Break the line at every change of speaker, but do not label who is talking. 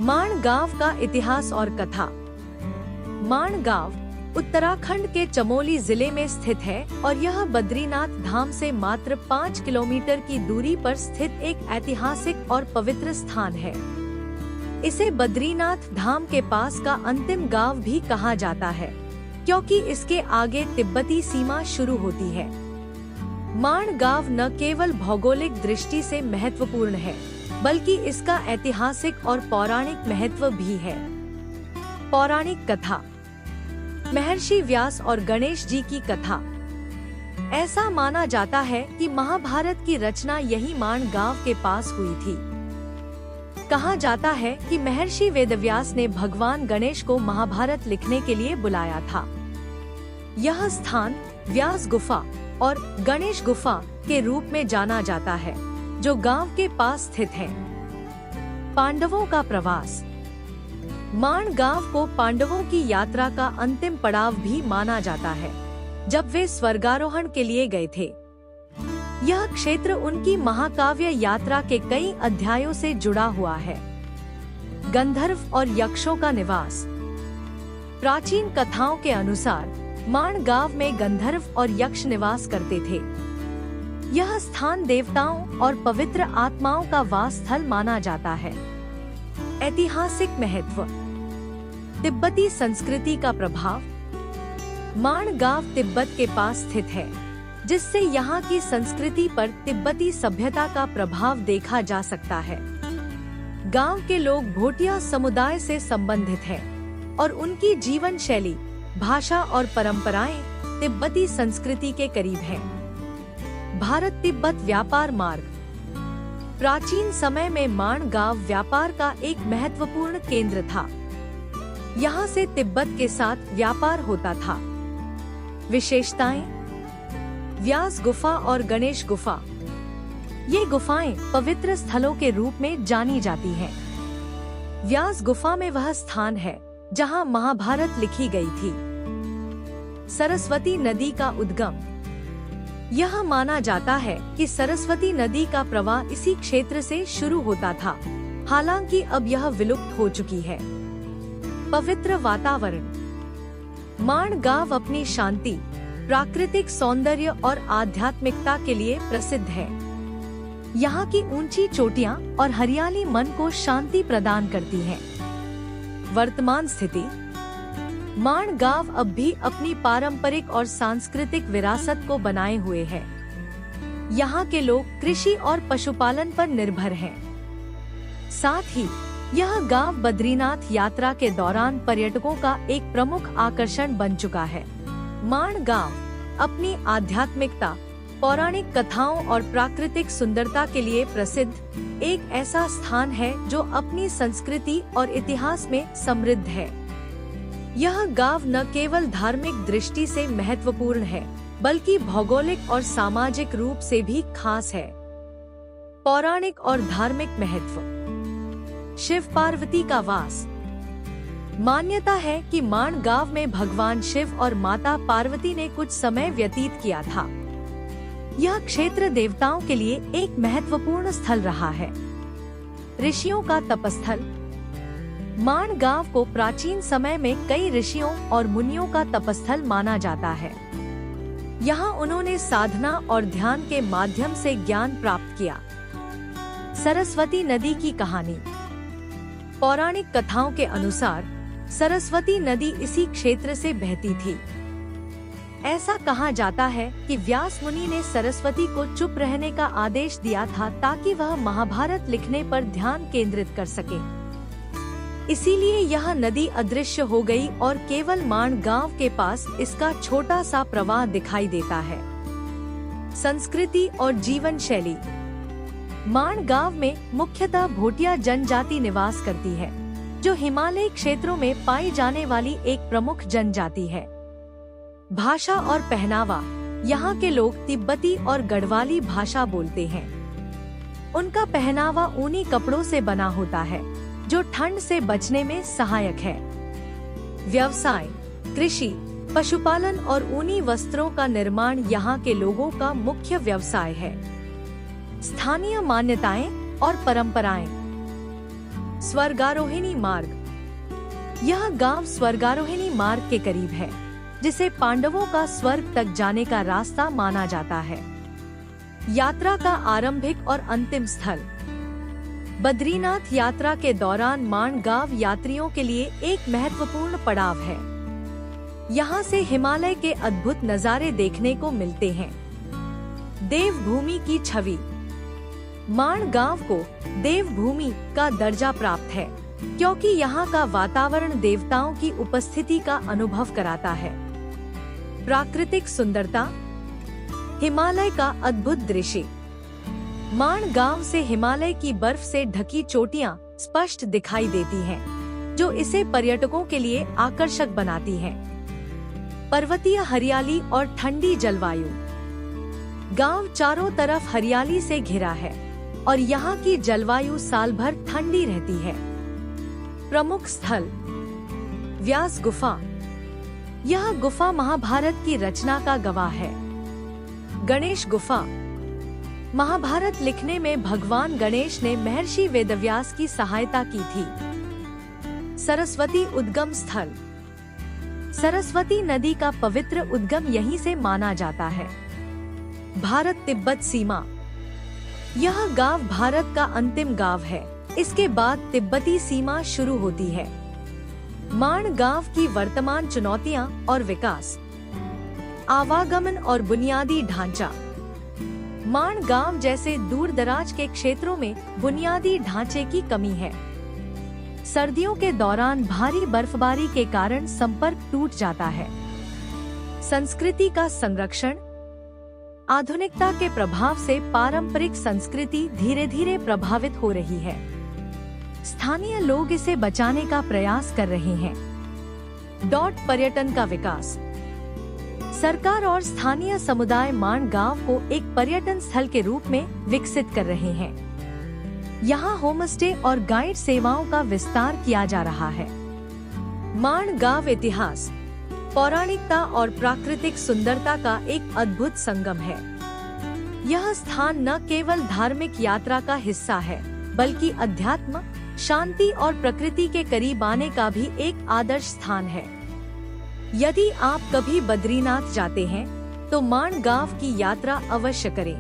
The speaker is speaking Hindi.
माण गांव का इतिहास और कथा। माण गांव उत्तराखंड के चमोली जिले में स्थित है और यह बद्रीनाथ धाम से मात्र 5 किलोमीटर की दूरी पर स्थित एक ऐतिहासिक और पवित्र स्थान है। इसे बद्रीनाथ धाम के पास का अंतिम गांव भी कहा जाता है, क्योंकि इसके आगे तिब्बती सीमा शुरू होती है। माण गांव न केवल भौगोलिक दृष्टि से महत्वपूर्ण है, बल्कि इसका ऐतिहासिक और पौराणिक महत्व भी है। पौराणिक कथा। महर्षि व्यास और गणेश जी की कथा। ऐसा माना जाता है कि महाभारत की रचना यही माण गांव के पास हुई थी। कहा जाता है कि महर्षि वेदव्यास ने भगवान गणेश को महाभारत लिखने के लिए बुलाया था। यह स्थान व्यास गुफा और गणेश गुफा के रूप में जाना जाता है, जो गांव के पास स्थित है। पांडवों का प्रवास। माण गांव को पांडवों की यात्रा का अंतिम पड़ाव भी माना जाता है, जब वे स्वर्गारोहण के लिए गए थे। यह क्षेत्र उनकी महाकाव्य यात्रा के कई अध्यायों से जुड़ा हुआ है। गंधर्व और यक्षों का निवास। प्राचीन कथाओं के अनुसार माण गांव में गंधर्व और यक्ष निवास करते थे। यह स्थान देवताओं और पवित्र आत्माओं का वास स्थल माना जाता है। ऐतिहासिक महत्व। तिब्बती संस्कृति का प्रभाव। माण गांव तिब्बत के पास स्थित है, जिससे यहाँ की संस्कृति पर तिब्बती सभ्यता का प्रभाव देखा जा सकता है। गांव के लोग भोटिया समुदाय से संबंधित हैं और उनकी जीवन शैली, भाषा और परंपराएं तिब्बती संस्कृति के करीब हैं। भारत तिब्बत व्यापार मार्ग। प्राचीन समय में माण गांव व्यापार का एक महत्वपूर्ण केंद्र था। यहाँ से तिब्बत के साथ व्यापार होता था। विशेषताएं। व्यास गुफा और गणेश गुफा। ये गुफाएं पवित्र स्थलों के रूप में जानी जाती हैं। व्यास गुफा में वह स्थान है जहाँ महाभारत लिखी गई थी। सरस्वती नदी का उद्गम। यह माना जाता है कि सरस्वती नदी का प्रवाह इसी क्षेत्र से शुरू होता था, हालांकि अब यह विलुप्त हो चुकी है। पवित्र वातावरण। माण गांव अपनी शांति, प्राकृतिक सौंदर्य और आध्यात्मिकता के लिए प्रसिद्ध है। यहाँ की ऊंची चोटियाँ और हरियाली मन को शांति प्रदान करती है। वर्तमान स्थिति। माण गांव अब भी अपनी पारंपरिक और सांस्कृतिक विरासत को बनाए हुए है। यहाँ के लोग कृषि और पशुपालन पर निर्भर हैं। साथ ही यह गांव बद्रीनाथ यात्रा के दौरान पर्यटकों का एक प्रमुख आकर्षण बन चुका है। माण गांव अपनी आध्यात्मिकता, पौराणिक कथाओं और प्राकृतिक सुंदरता के लिए प्रसिद्ध एक ऐसा स्थान है जो अपनी संस्कृति और इतिहास में समृद्ध है। यह गांव न केवल धार्मिक दृष्टि से महत्वपूर्ण है, बल्कि भौगोलिक और सामाजिक रूप से भी खास है। पौराणिक और धार्मिक महत्व। शिव पार्वती का वास। मान्यता है कि माण गांव में भगवान शिव और माता पार्वती ने कुछ समय व्यतीत किया था। यह क्षेत्र देवताओं के लिए एक महत्वपूर्ण स्थल रहा है। ऋषियों का तपस्थल। माण गांव को प्राचीन समय में कई ऋषियों और मुनियों का तपस्थल माना जाता है। यहाँ उन्होंने साधना और ध्यान के माध्यम से ज्ञान प्राप्त किया। सरस्वती नदी की कहानी। पौराणिक कथाओं के अनुसार सरस्वती नदी इसी क्षेत्र से बहती थी। ऐसा कहा जाता है कि व्यास मुनि ने सरस्वती को चुप रहने का आदेश दिया था ताकि वह महाभारत लिखने पर ध्यान केंद्रित कर सके। इसीलिए यह नदी अदृश्य हो गई और केवल माण गांव के पास इसका छोटा सा प्रवाह दिखाई देता है। संस्कृति और जीवन शैली। माण गांव में मुख्यतः भोटिया जनजाति निवास करती है, जो हिमालयी क्षेत्रों में पाई जाने वाली एक प्रमुख जनजाति है। भाषा और पहनावा। यहाँ के लोग तिब्बती और गढ़वाली भाषा बोलते हैं। उनका पहनावा ऊनी कपड़ों से बना होता है, जो ठंड से बचने में सहायक है। व्यवसाय। कृषि, पशुपालन और ऊनी वस्त्रों का निर्माण यहाँ के लोगों का मुख्य व्यवसाय है। स्थानीय मान्यताएं और परंपराएं। स्वर्गारोहिणी मार्ग। यह गांव स्वर्गारोहिणी मार्ग के करीब है, जिसे पांडवों का स्वर्ग तक जाने का रास्ता माना जाता है। यात्रा का आरंभिक और अंतिम स्थल। बद्रीनाथ यात्रा के दौरान माणगांव यात्रियों के लिए एक महत्वपूर्ण पड़ाव है। यहाँ से हिमालय के अद्भुत नज़ारे देखने को मिलते हैं। देवभूमि की छवि। माणगांव को देवभूमि का दर्जा प्राप्त है, क्योंकि यहाँ का वातावरण देवताओं की उपस्थिति का अनुभव कराता है। प्राकृतिक सुंदरता। हिमालय का अद्भुत दृश्य। माणगांव से हिमालय की बर्फ से ढकी चोटियां स्पष्ट दिखाई देती हैं, जो इसे पर्यटकों के लिए आकर्षक बनाती हैं। पर्वतीय हरियाली और ठंडी जलवायु। गांव चारों तरफ हरियाली से घिरा है और यहाँ की जलवायु साल भर ठंडी रहती है। प्रमुख स्थल। व्यास गुफा। यह गुफा महाभारत की रचना का गवाह है। गणेश गुफा। महाभारत लिखने में भगवान गणेश ने महर्षि वेदव्यास की सहायता की थी। सरस्वती उद्गम स्थल। सरस्वती नदी का पवित्र उद्गम यहीं से माना जाता है। भारत तिब्बत सीमा। यह गांव भारत का अंतिम गांव है। इसके बाद तिब्बती सीमा शुरू होती है। माणगांव की वर्तमान चुनौतियां और विकास। आवागमन और बुनियादी ढांचा। माणगांव जैसे दूर दराज के क्षेत्रों में बुनियादी ढांचे की कमी है। सर्दियों के दौरान भारी बर्फबारी के कारण संपर्क टूट जाता है। संस्कृति का संरक्षण। आधुनिकता के प्रभाव से पारंपरिक संस्कृति धीरे धीरे प्रभावित हो रही है। स्थानीय लोग इसे बचाने का प्रयास कर रहे हैं। पर्यटन का विकास। सरकार और स्थानीय समुदाय माणगांव को एक पर्यटन स्थल के रूप में विकसित कर रहे हैं। यहाँ होमस्टे और गाइड सेवाओं का विस्तार किया जा रहा है। माणगांव इतिहास, पौराणिकता और प्राकृतिक सुंदरता का एक अद्भुत संगम है। यह स्थान न केवल धार्मिक यात्रा का हिस्सा है, बल्कि अध्यात्म, शांति और प्रकृति के करीब आने का भी एक आदर्श स्थान है। यदि आप कभी बद्रीनाथ जाते हैं, तो माणगांव की यात्रा अवश्य करें।